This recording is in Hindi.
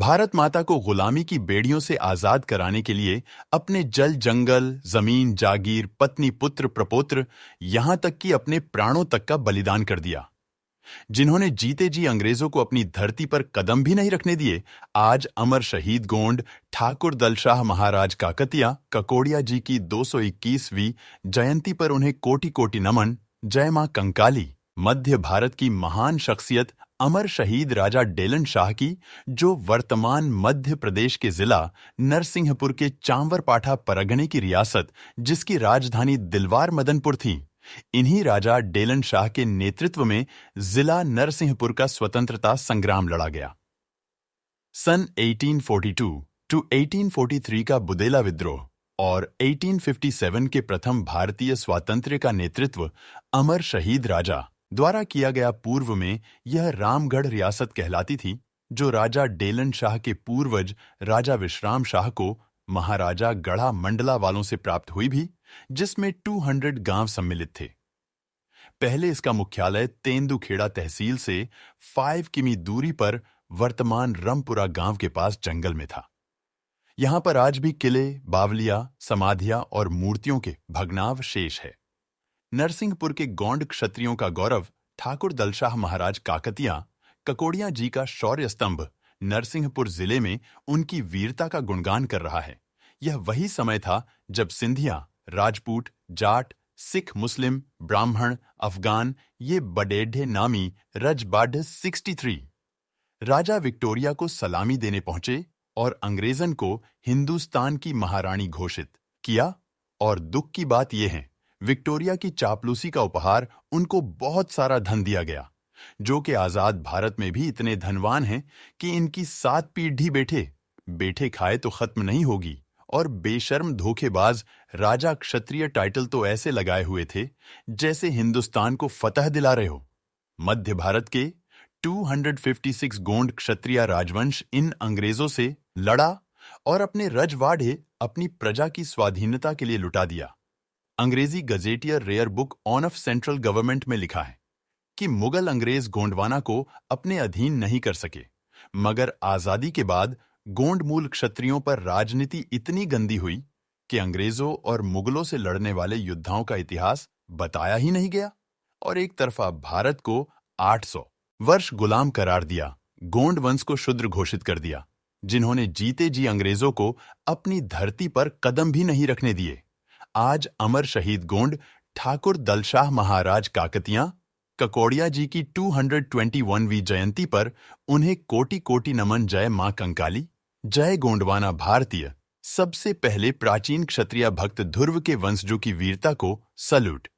भारत माता को गुलामी की बेड़ियों से आजाद कराने के लिए अपने जल जंगल, जमीन, जागीर, पत्नी, पुत्र, प्रपौत्र, यहां तक कि अपने प्राणों तक का बलिदान कर दिया। जिन्होंने जीते जी अंग्रेजों को अपनी धरती पर कदम भी नहीं रखने दिए, आज अमर शहीद गोंड ठाकुर दलशाह महाराज काकतिया ककोड़िया जी की 221वीं जयंती पर उन्हें कोटि कोटि नमन। जय मां कंकाली। मध्य भारत की महान शख्सियत अमर शहीद राजा डेलन शाह की, जो वर्तमान मध्य प्रदेश के जिला नरसिंहपुर के चांवरपाठा परगणे की रियासत, जिसकी राजधानी दिलवार मदनपुर थी, इन्हीं राजा डेलन शाह के नेतृत्व में जिला नरसिंहपुर का स्वतंत्रता संग्राम लड़ा गया। सन 1842 टू 1843 का बुदेला विद्रोह और 1857 के प्रथम भारतीय स्वातंत्र्य का नेतृत्व अमर शहीद राजा द्वारा किया गया। पूर्व में यह रामगढ़ रियासत कहलाती थी, जो राजा डेलन शाह के पूर्वज राजा विश्राम शाह को महाराजा गढ़ा मंडला वालों से प्राप्त हुई भी, जिसमें 200 गांव सम्मिलित थे। पहले इसका मुख्यालय तेंदुखेड़ा तहसील से 5 किमी दूरी पर वर्तमान रमपुरा गांव के पास जंगल में था। यहां पर आज भी किले, बावलिया, समाधियां और मूर्तियों के भग्नावशेष है। नरसिंहपुर के गोंड क्षत्रियों का गौरव ठाकुर दलशाह महाराज काकतिया ककोड़िया जी का शौर्य स्तंभ नरसिंहपुर जिले में उनकी वीरता का गुणगान कर रहा है। यह वही समय था जब सिंधिया, राजपूत, जाट, सिख, मुस्लिम, ब्राह्मण, अफगान, ये बडेढ़े नामी रजबाढ़ 63 राजा विक्टोरिया को सलामी देने पहुंचे और अंग्रेजन को हिंदुस्तान की महारानी घोषित किया। और दुख की बात यह है, विक्टोरिया की चापलूसी का उपहार उनको बहुत सारा धन दिया गया, जो कि आजाद भारत में भी इतने धनवान हैं कि इनकी 7 पीढ़ी बेटे खाए तो खत्म नहीं होगी। और बेशर्म धोखेबाज राजा क्षत्रिय टाइटल तो ऐसे लगाए हुए थे जैसे हिंदुस्तान को फतह दिला रहे हो। मध्य भारत के 256 गोंड क्षत्रिय राजवंश इन अंग्रेजों से लड़ा और अपने रजवाड़े अपनी प्रजा की स्वाधीनता के लिए लुटा दिया। अंग्रेजी gazetteer rare book on of central government में लिखा है कि मुगल अंग्रेज गोंडवाना को अपने अधीन नहीं कर सके, मगर आजादी के बाद गोंड मूल क्षत्रियों पर राजनीति इतनी गंदी हुई कि अंग्रेजों और मुगलों से लड़ने वाले योद्धाओं का इतिहास बताया ही नहीं गया और एक तरफा भारत को 800 वर्ष गुलाम करार दिया, गोंड वंश को शूद्र घोषित कर दिया, जिन्होंने जीते जी अंग्रेजों को अपनी धरती पर कदम भी नहीं रखने दिए। आज अमर शहीद गोंड ठाकुर दलशाह महाराज काकतिया ककोड़िया जी की 221वीं जयंती पर उन्हें कोटि कोटि नमन। जय मां कंकाली। जय गोंडवाना भारतीय। सबसे पहले प्राचीन क्षत्रिय भक्त ध्रुव के वंशजों की वीरता को सल्यूट।